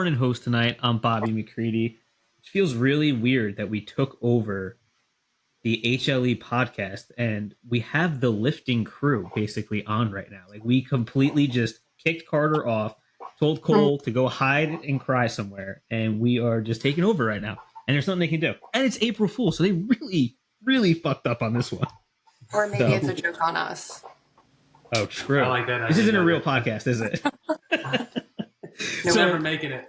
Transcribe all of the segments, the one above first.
morning host tonight. I'm Bobby McCready. It feels really weird that we took over the HLE podcast and we have the lifting crew basically on right now. Like we completely just kicked Carter off, told Cole to go hide and cry somewhere, and we are just taking over right now. And there's nothing they can do. And it's April Fool, so they really, really fucked up on this one. Or maybe it's a joke on us. Oh, true. I like that. This isn't a real podcast, is it? Never making it.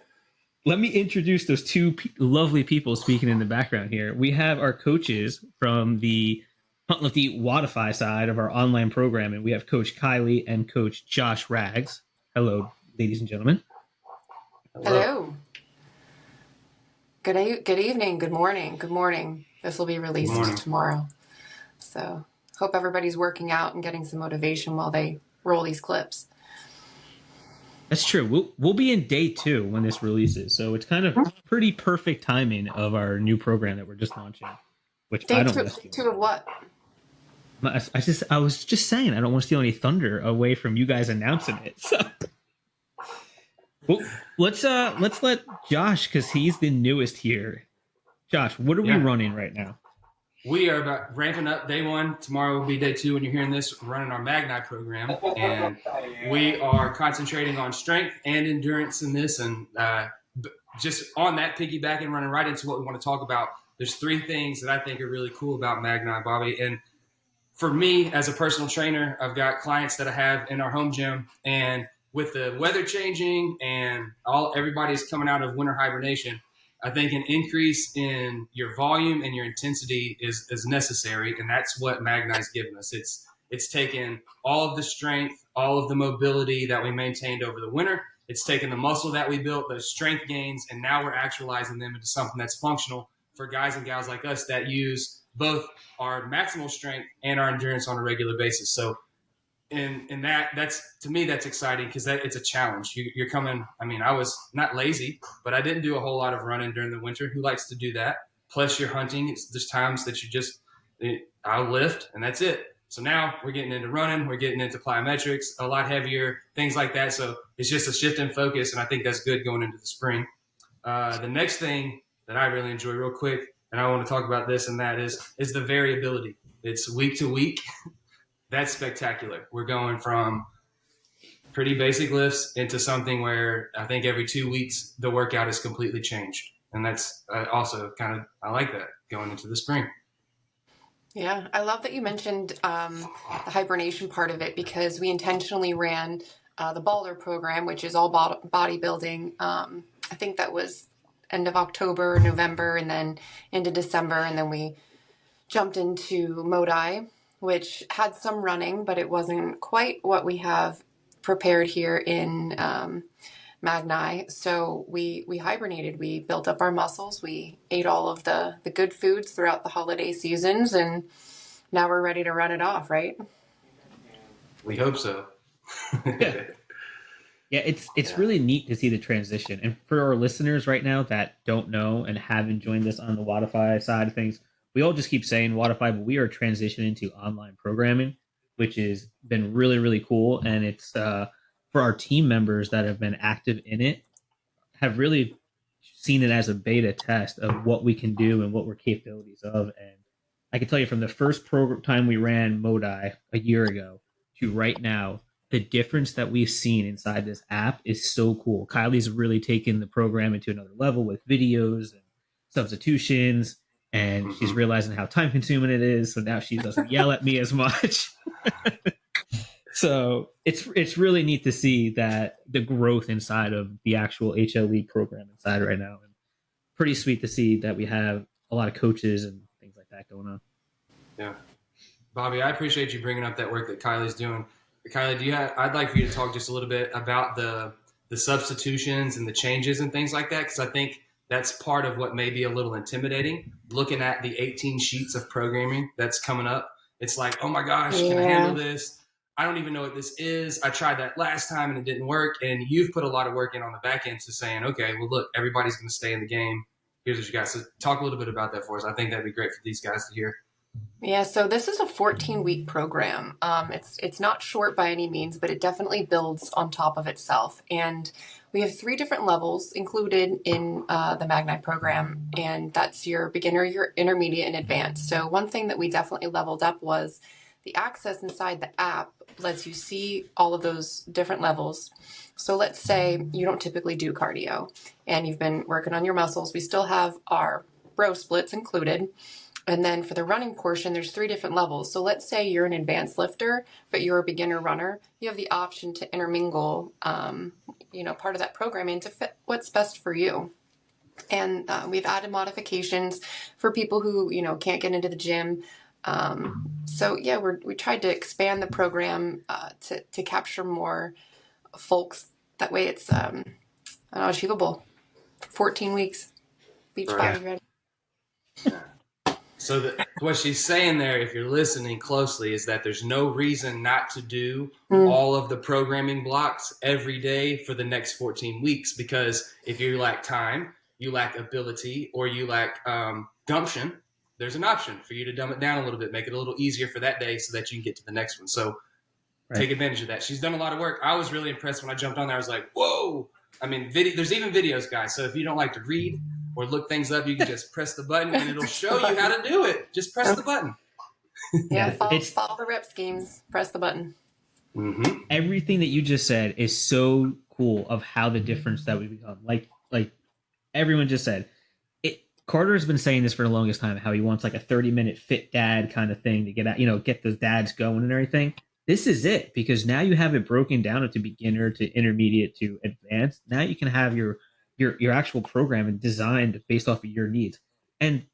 Let me introduce those two lovely people speaking in the background here. We have our coaches from the Hunt Lift Eat Wadify side of our online program, and we have Coach Kylie and Coach Josh Rags. Hello, ladies and gentlemen. Hello. Good evening, good morning. This will be released tomorrow. So hope everybody's working out and getting some motivation while they roll these clips. That's true. We'll be in day 2 when this releases, so it's kind of pretty perfect timing of our new program that we're just launching. Which day I don't. Day 2 of what? I was just saying I don't want to steal any thunder away from you guys announcing it. So. Well, let's let Josh, because he's the newest here. Josh, what are we running right now? We are about ramping up day 1. Tomorrow will be day 2 when you're hearing this. We're running our MAGNI program, and we are concentrating on strength and endurance in this. And just on that, piggybacking, running right into what we want to talk about. There's 3 things that I think are really cool about MAGNI, Bobby. And for me, as a personal trainer, I've got clients that I have in our home gym, and with the weather changing and everybody's coming out of winter hibernation, I think an increase in your volume and your intensity is necessary, and that's what MAGNI's given us. It's taken all of the strength, all of the mobility that we maintained over the winter. It's taken the muscle that we built, those strength gains, and now we're actualizing them into something that's functional for guys and gals like us that use both our maximal strength and our endurance on a regular basis. So and that's to me, that's exciting because it's a challenge. You're coming. I mean, I was not lazy, but I didn't do a whole lot of running during the winter. Who likes to do that? Plus, you're hunting. There's times that I'll lift, and that's it. So now we're getting into running. We're getting into plyometrics, a lot heavier, things like that. So it's just a shift in focus, and I think that's good going into the spring. The next thing that I really enjoy real quick, and I want to talk about this, and that is the variability. It's week to week. That's spectacular. We're going from pretty basic lifts into something where I think every 2 weeks the workout is completely changed. And that's also I like that going into the spring. Yeah, I love that you mentioned the hibernation part of it, because we intentionally ran the Balder program, which is all bodybuilding. I think that was end of October, November, and then into December. And then we jumped into Modi, which had some running, but it wasn't quite what we have prepared here in MAGNI. So we hibernated. We built up our muscles. We ate all of the good foods throughout the holiday seasons, and now we're ready to run it off, right? We hope so. Yeah, it's really neat to see the transition. And for our listeners right now that don't know and haven't joined us on the Wadify side of things, we all just keep saying Wadify, but we are transitioning to online programming, which has been really, really cool. And it's for our team members that have been active in it, have really seen it as a beta test of what we can do and what we're capabilities of. And I can tell you from the first time we ran Modi a year ago to right now, the difference that we've seen inside this app is so cool. Kylie's really taken the program into another level with videos and substitutions. And she's realizing how time consuming it is. So now she doesn't yell at me as much. So it's really neat to see that the growth inside of the actual HLE program inside right now. And pretty sweet to see that we have a lot of coaches and things like that going on. Yeah. Bobby, I appreciate you bringing up that work that Kylie's doing. Kylie, I'd like for you to talk just a little bit about the substitutions and the changes and things like that. Because I think that's part of what may be a little intimidating, looking at the 18 sheets of programming that's coming up. It's like, oh my gosh, can I handle this? I don't even know what this is. I tried that last time and it didn't work. And you've put a lot of work in on the back end to saying, okay, well, look, everybody's going to stay in the game. Here's what you guys. So talk a little bit about that for us. I think that'd be great for these guys to hear. Yeah, so this is a 14-week program. It's not short by any means, but it definitely builds on top of itself. And we have three different levels included in the MAGNI program, and that's your beginner, your intermediate, and advanced. So one thing that we definitely leveled up was the access inside the app lets you see all of those different levels. So let's say you don't typically do cardio and you've been working on your muscles. We still have our bro splits included. And then for the running portion, there's three different levels. So let's say you're an advanced lifter, but you're a beginner runner. You have the option to intermingle, part of that programming to fit what's best for you. And we've added modifications for people who, can't get into the gym. So yeah, we tried to expand the program to capture more folks. That way it's achievable. 14 weeks, beach Right. body ready. So what she's saying there, if you're listening closely, is that there's no reason not to do all of the programming blocks every day for the next 14 weeks. Because if you lack time, you lack ability, or you lack gumption, there's an option for you to dumb it down a little bit, make it a little easier for that day so that you can get to the next one. So take advantage of that. She's done a lot of work. I was really impressed when I jumped on there. I was like, whoa. I mean, there's even videos, guys. So if you don't like to read or look things up, you can just press the button and it'll show you how to do it. Just press the button. Yeah, follow the rep schemes. Press the button. Mm-hmm. Everything that you just said is so cool of how the difference that we become. Like everyone just said, Carter's been saying this for the longest time, how he wants like a 30-minute fit dad kind of thing to get out, get those dads going and everything. This is it, because now you have it broken down into beginner to intermediate to advanced. Now you can have your actual program and designed based off of your needs. And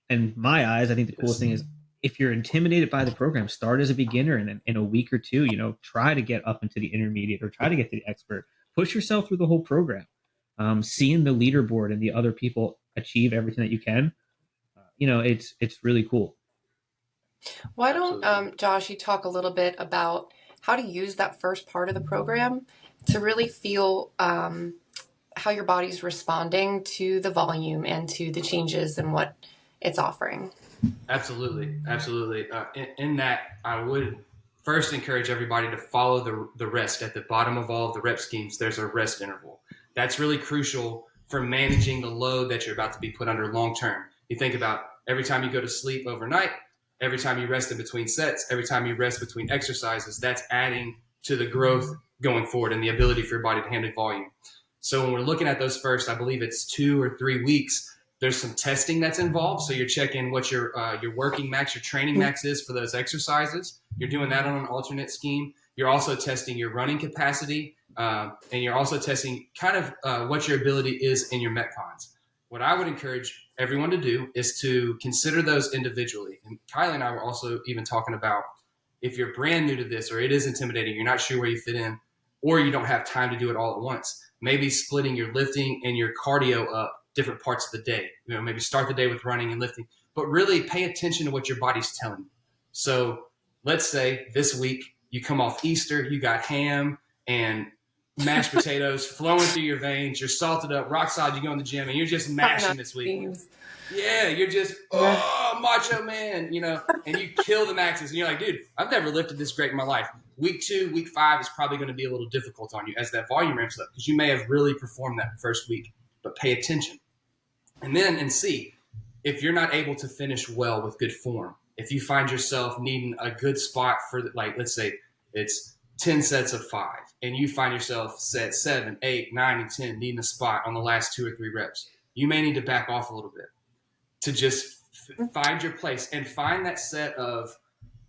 in my eyes, I think the coolest thing is, if you're intimidated by the program, start as a beginner, and then in a week or two, try to get up into the intermediate or try to get to the expert. Push yourself through the whole program. Seeing the leaderboard and the other people achieve everything that you can, it's really cool. Why don't, Josh, you talk a little bit about how to use that first part of the program to really feel how your body's responding to the volume and to the changes and what it's offering? Absolutely. In that, I would first encourage everybody to follow the rest. At the bottom of all of the rep schemes, there's a rest interval. That's really crucial for managing the load that you're about to be put under long term. You think about every time you go to sleep overnight, every time you rest in between sets, every time you rest between exercises, that's adding to the growth going forward and the ability for your body to handle volume. So when we're looking at those first, I believe it's 2 or 3 weeks, there's some testing that's involved. So you're checking what your working max, your training max is for those exercises. You're doing that on an alternate scheme. You're also testing your running capacity, and you're also testing kind of what your ability is in your Metcons. What I would encourage everyone to do is to consider those individually. And Kylie and I were also even talking about, if you're brand new to this, or it is intimidating, you're not sure where you fit in, or you don't have time to do it all at once, maybe splitting your lifting and your cardio up different parts of the day. Maybe start the day with running and lifting, but really pay attention to what your body's telling you. So let's say this week you come off Easter, you got ham and mashed potatoes flowing through your veins, you're salted up, rock solid, you go in the gym and you're just mashing this week. Yeah, you're just, macho man, and you kill the maxes. And you're like, dude, I've never lifted this great in my life. Week 2, week 5 is probably going to be a little difficult on you as that volume ramps up, because you may have really performed that first week, but pay attention. And see, if you're not able to finish well with good form, if you find yourself needing a good spot for, like, let's say it's 10 sets of 5, and you find yourself set 7, 8, 9, and 10 needing a spot on the last 2 or 3 reps, you may need to back off a little bit to just find your place and find that set of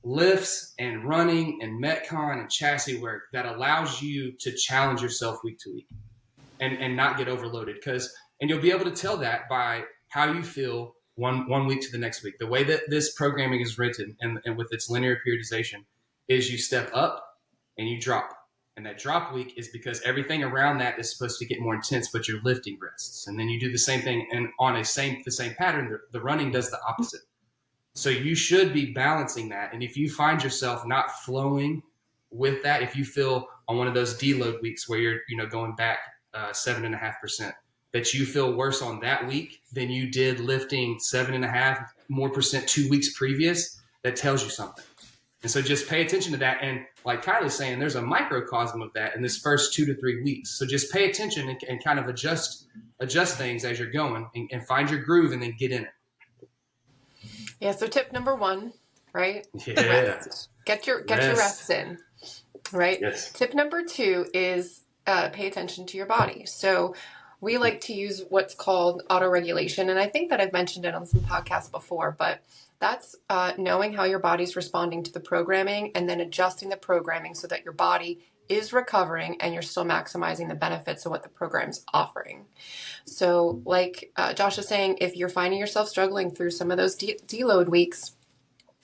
lifts and running and Metcon and chassis work that allows you to challenge yourself week to week and not get overloaded. And you'll be able to tell that by how you feel one week to the next week. The way that this programming is written and with its linear periodization is you step up and you drop. And that drop week is because everything around that is supposed to get more intense, but your lifting rests. And then you do the same thing, and on the same pattern, the running does the opposite. So you should be balancing that. And if you find yourself not flowing with that, if you feel on one of those deload weeks where you're going back 7.5%, that you feel worse on that week than you did lifting 7.5% more 2 weeks previous, that tells you something. And so just pay attention to that. And like Kylie's saying, there's a microcosm of that in this first 2 to 3 weeks. So just pay attention and kind of adjust things as you're going and find your groove and then get in it. Yeah. So tip number 1, right? Yeah. Rest. Get your rest in, right? Yes. Tip number 2 is pay attention to your body. So we like to use what's called autoregulation. And I think that I've mentioned it on some podcasts before, but that's knowing how your body's responding to the programming and then adjusting the programming so that your body is recovering and you're still maximizing the benefits of what the program's offering. So like Josh is saying, if you're finding yourself struggling through some of those deload weeks,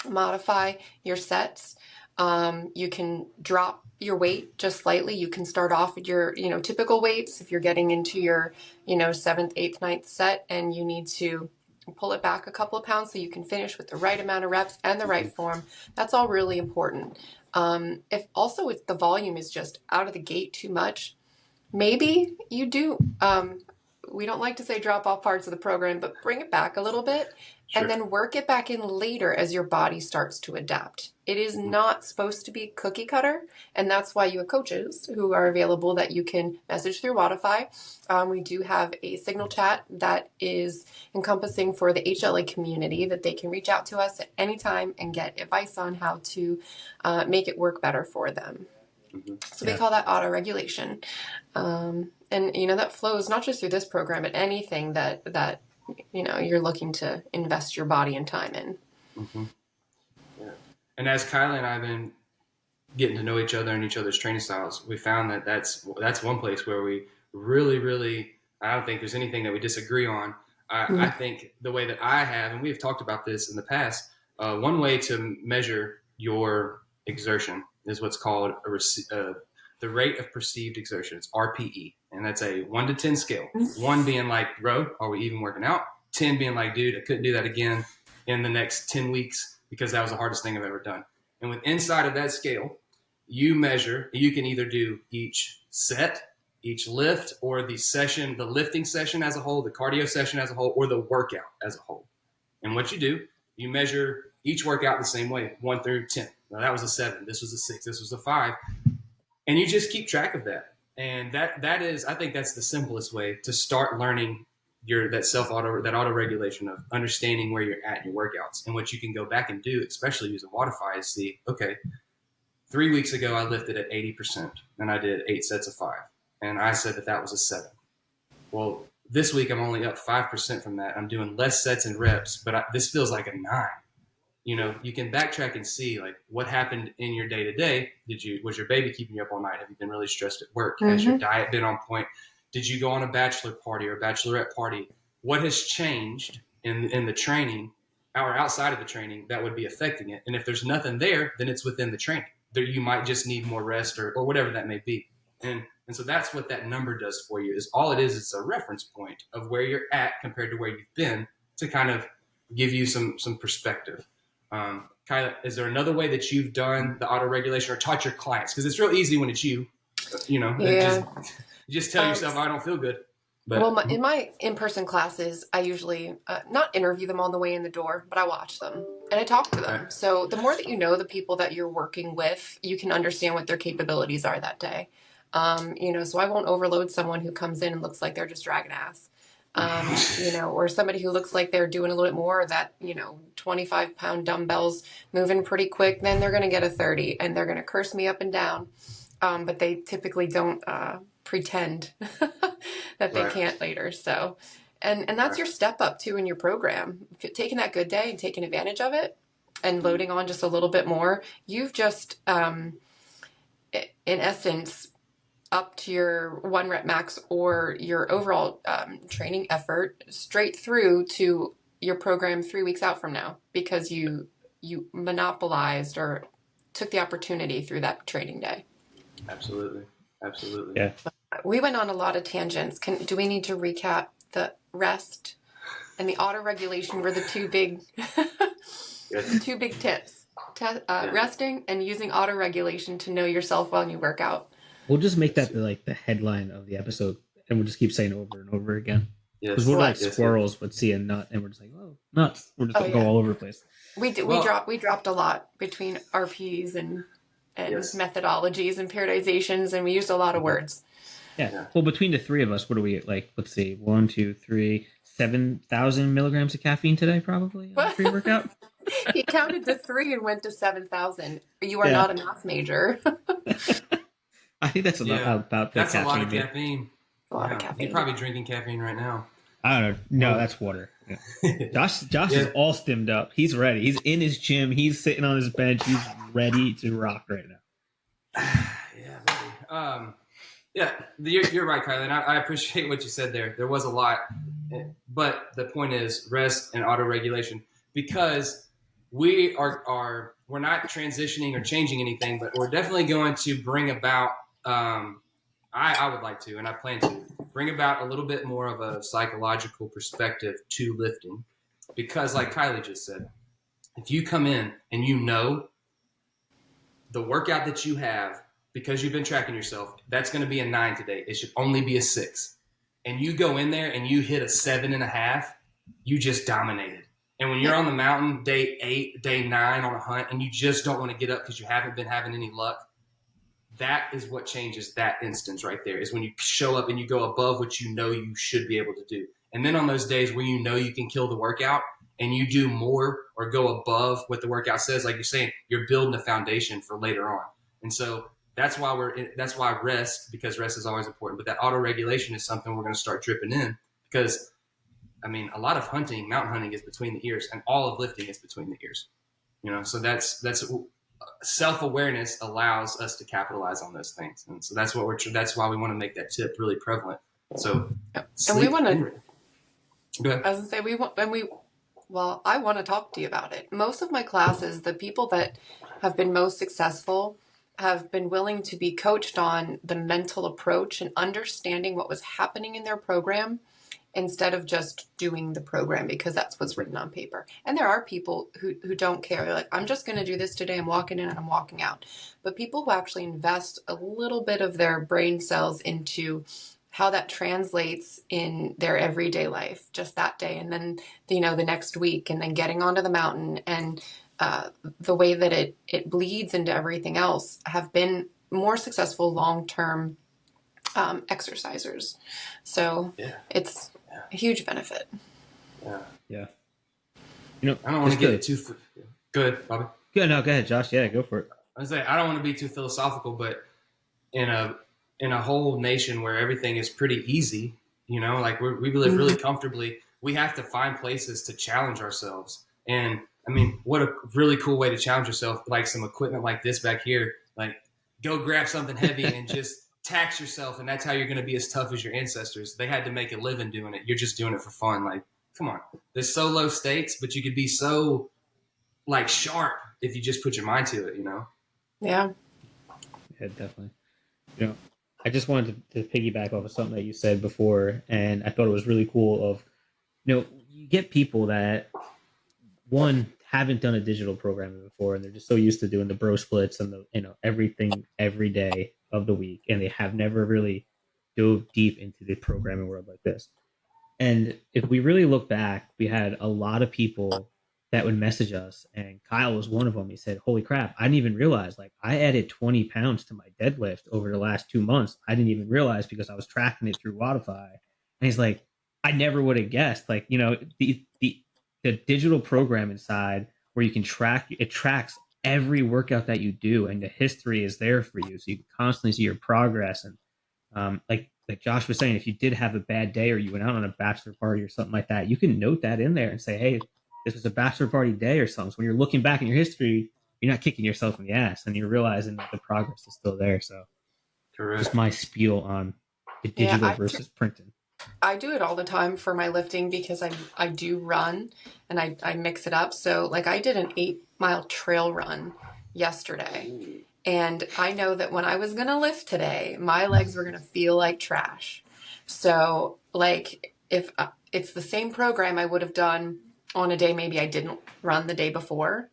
modify your sets. You can drop your weight just slightly. You can start off at your, typical weights. If you're getting into your, 7th, 8th, 9th set and you need to pull it back a couple of pounds so you can finish with the right amount of reps and the right form, that's all really important. If the volume is just out of the gate too much, maybe you do, we don't like to say drop off parts of the program, but bring it back a little bit. Sure. And then work it back in later as your body starts to adapt. It is not supposed to be cookie cutter. And that's why you have coaches who are available that you can message through Wodify. We do have a signal chat that is encompassing for the HLA community that they can reach out to us at any time and get advice on how to make it work better for them. Mm-hmm. So we call that auto-regulation. And, that flows not just through this program, but anything that you're looking to invest your body and time in. Mm-hmm. Yeah. And as Kylie and I have been getting to know each other and each other's training styles, we found that that's one place where we really, really, I don't think there's anything that we disagree on. I think the way that I have, and we've talked about this in the past, one way to measure your exertion is what's called the rate of perceived exertion. It's RPE. And that's a 1 to 10 scale. 1 being like, bro, are we even working out? 10 being like, dude, I couldn't do that again in the next 10 weeks because that was the hardest thing I've ever done. And with inside of that scale, you can either do each set, each lift, or the lifting session as a whole, the cardio session as a whole, or the workout as a whole. And what you do, you measure each workout the same way, 1 through 10. Now that was a 7. This was a 6. This was a 5. And you just keep track of that. And that is, I think that's the simplest way to start learning that auto regulation of understanding where you're at in your workouts. And what you can go back and do, especially using Wodify, is see, okay, 3 weeks ago I lifted at 80% and I did 8 sets of 5. And I said that was a 7. Well, this week I'm only up 5% from that. I'm doing less sets and reps, but this feels like a 9. You can backtrack and see like what happened in your day to day. Was your baby keeping you up all night? Have you been really stressed at work? Mm-hmm. Has your diet been on point? Did you go on a bachelor party or a bachelorette party? What has changed in the training or outside of the training that would be affecting it? And if there's nothing there, then it's within the training. You might just need more rest or whatever that may be. And so that's what that number does for you. Is all it is. It's a reference point of where you're at compared to where you've been to kind of give you some perspective. Kylie, is there another way that you've done the auto regulation or taught your clients? Because it's real easy when it's you just tell yourself, I don't feel good. But, in my in-person classes, I usually not interview them on the way in the door, but I watch them and I talk to them. Okay. So the more that you know the people that you're working with, you can understand what their capabilities are that day. So I won't overload someone who comes in and looks like they're just dragging ass. Or somebody who looks like they're doing a little bit more, that, 25-pound dumbbells moving pretty quick, then they're going to get a 30 and they're going to curse me up and down. But they typically don't pretend that they can't later. So, and that's your step up too in your program. If you're taking that good day and taking advantage of it and loading on just a little bit more, you've just, in essence, up to your 1 rep max or your overall training effort straight through to your program 3 weeks out from now, because you monopolized or took the opportunity through that training day. Absolutely. Yeah. We went on a lot of tangents. Do we need to recap the rest and the auto regulation were the two big, the two big tips, resting and using auto regulation to know yourself while you work out. We'll just make that the headline of the episode, and we'll just keep saying it over and over again. Because we're like squirrels would see a nut, and we're just like, oh, nuts. We're just going to go all over the place. We did. Well, We dropped a lot between RPs and yes. methodologies and periodizations, and we used a lot of Mhm. words. Yeah. Yeah. Well, between the three of us, what are we like? Let's see, 7,000 milligrams of caffeine today, probably on pre workout. He counted to three and went to 7,000. You are Yeah. not a math major. I think that's Yeah. about the That's a lot caffeine of bit. caffeine. A lot of Yeah. You're caffeine. probably drinking caffeine right now. I don't know. No, Oh. that's water. Yeah. Josh is Yeah. all stimmed up. He's ready. He's in his gym. He's sitting on his bench. He's ready to rock right now. Yeah, maybe. Yeah, you're right, Kylie. And I appreciate what you said there. There was a lot, but the point is rest and auto regulation, because we're not transitioning or changing anything, but we're definitely going to bring about. I would like to, and I plan to bring about a little bit more of a psychological perspective to lifting, because like Kylie just said, if you come in and you know the workout that you have, because you've been tracking yourself, that's going to be a 9 today. It should only be a 6. And you go in there and you hit a 7.5, you just dominated. And when you're on the mountain, day 8, day 9 on a hunt, and you just don't want to get up because you haven't been having any luck, that is what changes that instance right there, is when you show up and you go above what you know you should be able to do. And then on those days where you know you can kill the workout and you do more or go above what the workout says, like you're saying, you're building a foundation for later on. And so that's why rest, because rest is always important, but that auto regulation is something we're going to start dripping in, because I mean, a lot of hunting, mountain hunting, is between the ears, and all of lifting is between the ears. So that's self-awareness allows us to capitalize on those things, and so that's why we want to make that tip really prevalent. So, And we want to. Go ahead. I was gonna say Well, I want to talk to you about it. Most of my classes, the people that have been most successful have been willing to be coached on the mental approach and understanding what was happening in their program instead of just doing the program because that's what's written on paper. And there are people who don't care. They're like, I'm just going to do this today. I'm walking in and I'm walking out. But people who actually invest a little bit of their brain cells into how that translates in their everyday life, just that day, and then the next week, and then getting onto the mountain, and the way that it bleeds into everything else, have been more successful long-term exercisers. So it's a huge benefit. Yeah. I don't want to get too good, Bobby. Good. No, go ahead, Josh. Yeah, go for it. I don't want to be too philosophical, but in a whole nation where everything is pretty easy, like we live really comfortably, we have to find places to challenge ourselves. And I mean, what a really cool way to challenge yourself, like some equipment like this back here, like go grab something heavy and just tax yourself. And that's how you're going to be as tough as your ancestors. They had to make a living doing it. You're just doing it for fun. Like, come on, there's so low stakes, but you could be so like sharp if you just put your mind to it, Yeah. Yeah, definitely. I just wanted to piggyback off of something that you said before, and I thought it was really cool. You get people that one haven't done a digital programming before, and they're just so used to doing the bro splits and the everything every day of the week, and they have never really dove deep into the programming world like this. And if we really look back, we had a lot of people that would message us, and Kyle was one of them. He said, "Holy crap! I didn't even realize. Like, I added 20 pounds to my deadlift over the last 2 months. I didn't even realize because I was tracking it through Wodify." And he's like, "I never would have guessed. Like, the digital program inside where you can tracks every workout that you do, and the history is there for you, so you can constantly see your progress." And like Josh was saying, if you did have a bad day or you went out on a bachelor party or something like that, you can note that in there and say, "Hey, this was a bachelor party day" or something. So when you're looking back in your history, you're not kicking yourself in the ass, and you're realizing that the progress is still there. So, Correct. just my spiel on the digital versus printing. I do it all the time for my lifting because I do run and I mix it up. So like I did an 8-mile trail run yesterday. And I know that when I was going to lift today, my legs were going to feel like trash. So like if it's the same program I would have done on a day maybe I didn't run the day before,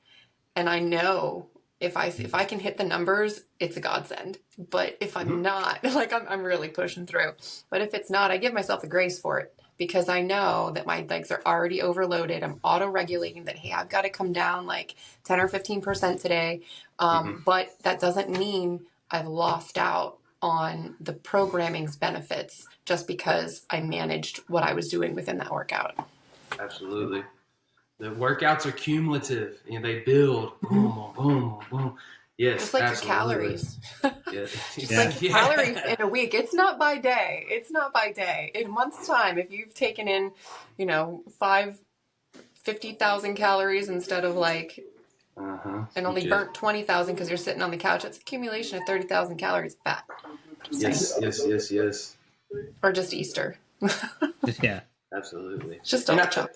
and I know if I can hit the numbers, it's a godsend. But if I'm not, like I'm really pushing through. But if it's not, I give myself a grace for it because I know that my legs are already overloaded. I'm auto regulating that, hey, I've got to come down like 10 or 15% today. But that doesn't mean I've lost out on the programming's benefits just because I managed what I was doing within that workout. Absolutely. The workouts are cumulative and they build. Boom, boom, boom. Yes, just like absolutely. your calories. Yeah. Just like your calories in a week. It's not by day. It's not by day. In a month's time, if you've taken in, 50,000 calories instead of like, and only burnt 20,000 because you're sitting on the couch, it's accumulation of 30,000 calories fat. Yes. Or just Easter. Yeah. Absolutely. It's just a chop.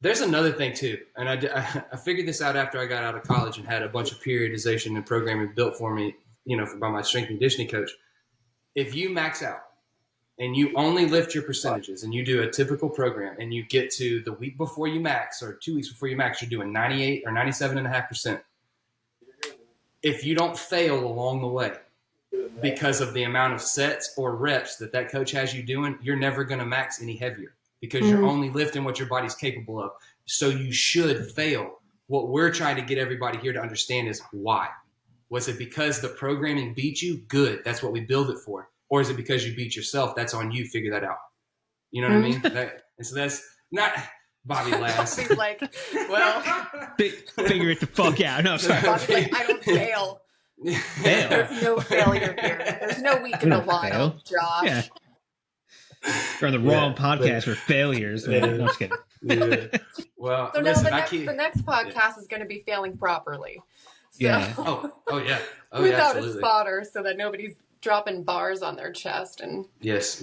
There's another thing too, and I figured this out after I got out of college and had a bunch of periodization and programming built for me, by my strength and conditioning coach. If you max out and you only lift your percentages and you do a typical program and you get to the week before you max or 2 weeks before you max, you're doing 98 or 97.5%. If you don't fail along the way because of the amount of sets or reps that coach has you doing, you're never going to max any heavier. Because you're only lifting what your body's capable of. So you should fail. What we're trying to get everybody here to understand is why. Was it because the programming beat you? Good. That's what we build it for. Or is it because you beat yourself? That's on you. Figure that out. You know what I mean? And so that's not Bobby laughs. Bobby's like, well. Figure it the fuck out. No, sorry. Bobby's like, I don't fail. Fail? There's no failure here. There's no week in the wild, Josh. Yeah. You're on the wrong podcast for failures. Man. No, I'm just kidding. Yeah. Well, so listen, the next podcast is going to be failing properly. So, yeah. Oh yeah. Oh, without absolutely. a spotter, so that nobody's dropping bars on their chest. And Yes.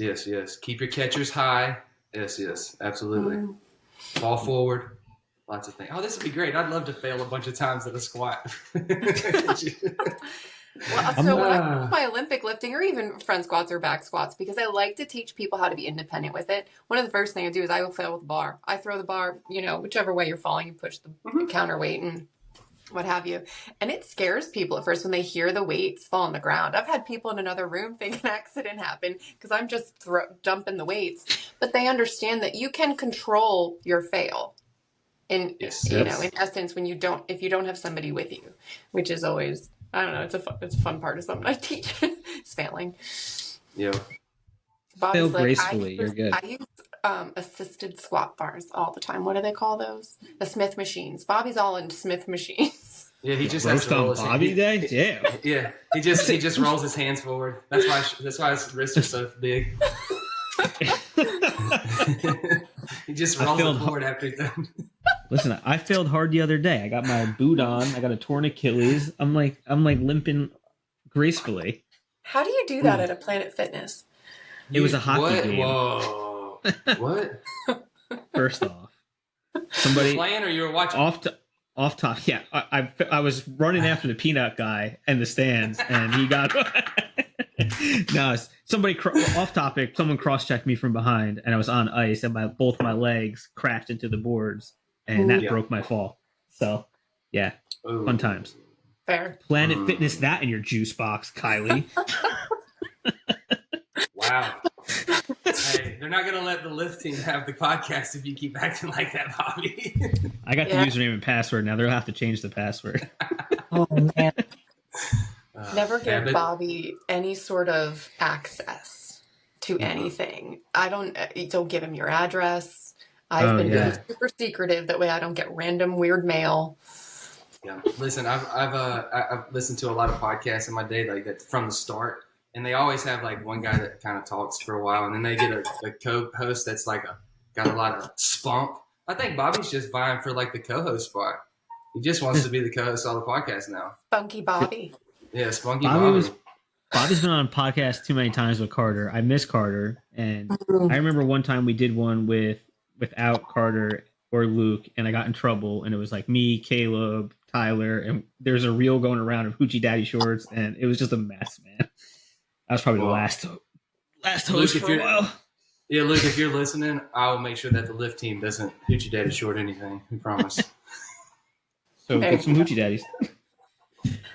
Keep your catchers high. Yes, absolutely. Fall forward. Lots of things. Oh, this would be great. I'd love to fail a bunch of times at a squat. Well, so when I do my Olympic lifting or even front squats or back squats, because I like to teach people how to be independent with it, one of the first things I do is I will fail with the bar. I throw the bar, whichever way you're falling, you push the counterweight and what have you. And it scares people at first when they hear the weights fall on the ground. I've had people in another room think an accident happened because I'm just dumping the weights. But they understand that you can control your fail. In essence, if you don't have somebody with you, which is always, I don't know, it's a fun part of something I teach. It's failing. Yeah. Fail gracefully. You're good. I use assisted squat bars all the time. What do they call those? The Smith machines. Bobby's all into Smith machines. Yeah, he just has roast to roll on his Bobby Day. Yeah. Yeah, he just rolls his hands forward. That's why his wrists are so big. He just rolls it forward after he's done. Listen, I failed hard the other day. I got my boot on. I got a torn Achilles. I'm like limping gracefully. How do you do that at a Planet Fitness? It was a hockey game. Whoa! What? First off, somebody playing or you were watching? Off top. Yeah, I was running after the peanut guy in the stands, and he got. No, somebody off topic. Someone cross-checked me from behind, and I was on ice, and both my legs crashed into the boards, and that broke my fall. So, yeah, fun times. Fair. Planet Fitness, that in your juice box, Kylie. Wow. Hey, they're not gonna let the lift team have the podcast if you keep acting like that, Bobby. I got the username and password now. They'll have to change the password. Oh man. Never give Bobby any sort of access to anything. Don't give him your address. I've been really super secretive. That way I don't get random weird mail. Yeah. Listen, I've listened to a lot of podcasts in my day like that from the start, and they always have like one guy that kind of talks for a while, and then they get a co-host that's like got a lot of spunk. I think Bobby's just vying for like the co-host spot. He just wants to be the co-host of all the podcasts now. Spunky Bobby. Yeah, Spunky Bobby. Bobby's been on podcasts too many times with Carter. I miss Carter, and I remember one time we did one without Carter or Luke, and I got in trouble, and it was like me, Caleb, Tyler, and there's a reel going around of Hoochie Daddy shorts, and it was just a mess, man. I was probably the last host Luke, for a while. Yeah, Luke, if you're listening, I'll make sure that the lift team doesn't Hoochie Daddy short anything. We promise. So get some Hoochie Daddies.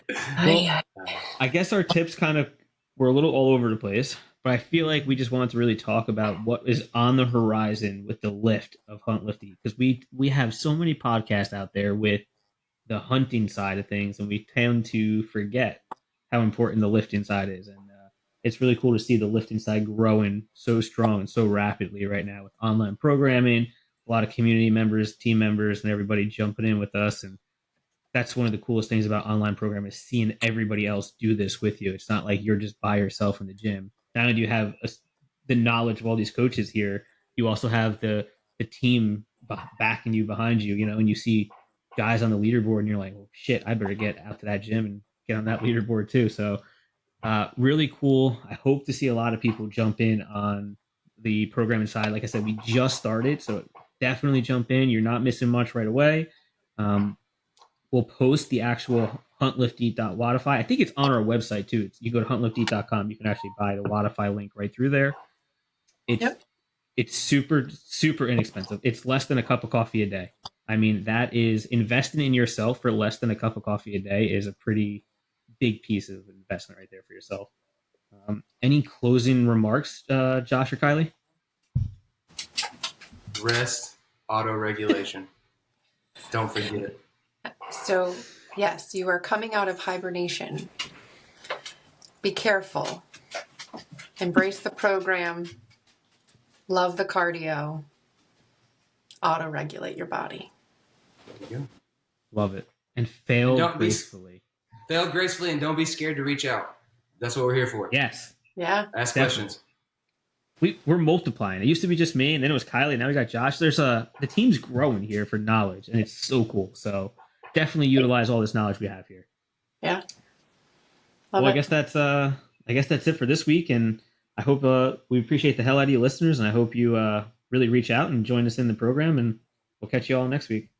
Well, I guess our tips kind of were a little all over the place, but I feel like we just wanted to really talk about what is on the horizon with the lift of Hunt Lifty, because we have so many podcasts out there with the hunting side of things, and we tend to forget how important the lifting side is. And it's really cool to see the lifting side growing so strong and so rapidly right now with online programming, a lot of community members, team members, and everybody jumping in with us. And that's one of the coolest things about online programming is seeing everybody else do this with you. It's not like you're just by yourself in the gym. Not only do you have the knowledge of all these coaches here, you also have the team backing you behind you. You know, and you see guys on the leaderboard, and you're like, "Well, shit, I better get out to that gym and get on that leaderboard too." So, really cool. I hope to see a lot of people jump in on the programming side. Like I said, we just started, so definitely jump in. You're not missing much right away. Um, we'll post the actual huntlifteat.wodify. I think it's on our website too. You go to huntlifteat.com, you can actually buy the Wodify link right through there. It's Yep. it's super inexpensive. It's less than a cup of coffee a day. I mean, that is investing in yourself for less than a cup of coffee a day is a pretty big piece of investment right there for yourself. Any closing remarks, Josh or Kylie? Rest, auto regulation. Don't forget it. So, yes, you are coming out of hibernation. Be careful. Embrace the program. Love the cardio. Auto regulate your body. There you go. Love it. And fail Don't be- gracefully. Fail gracefully and don't be scared to reach out. That's what we're here for. Yes. Yeah. Ask Definitely. questions. We're multiplying. It used to be just me, and then it was Kylie. Now we got Josh. The team's growing here for knowledge, and it's so cool. So definitely utilize all this knowledge we have here. Yeah. Love Well, it. I guess that's it for this week, and I hope we appreciate the hell out of you listeners, and I hope you really reach out and join us in the program, and we'll catch you all next week.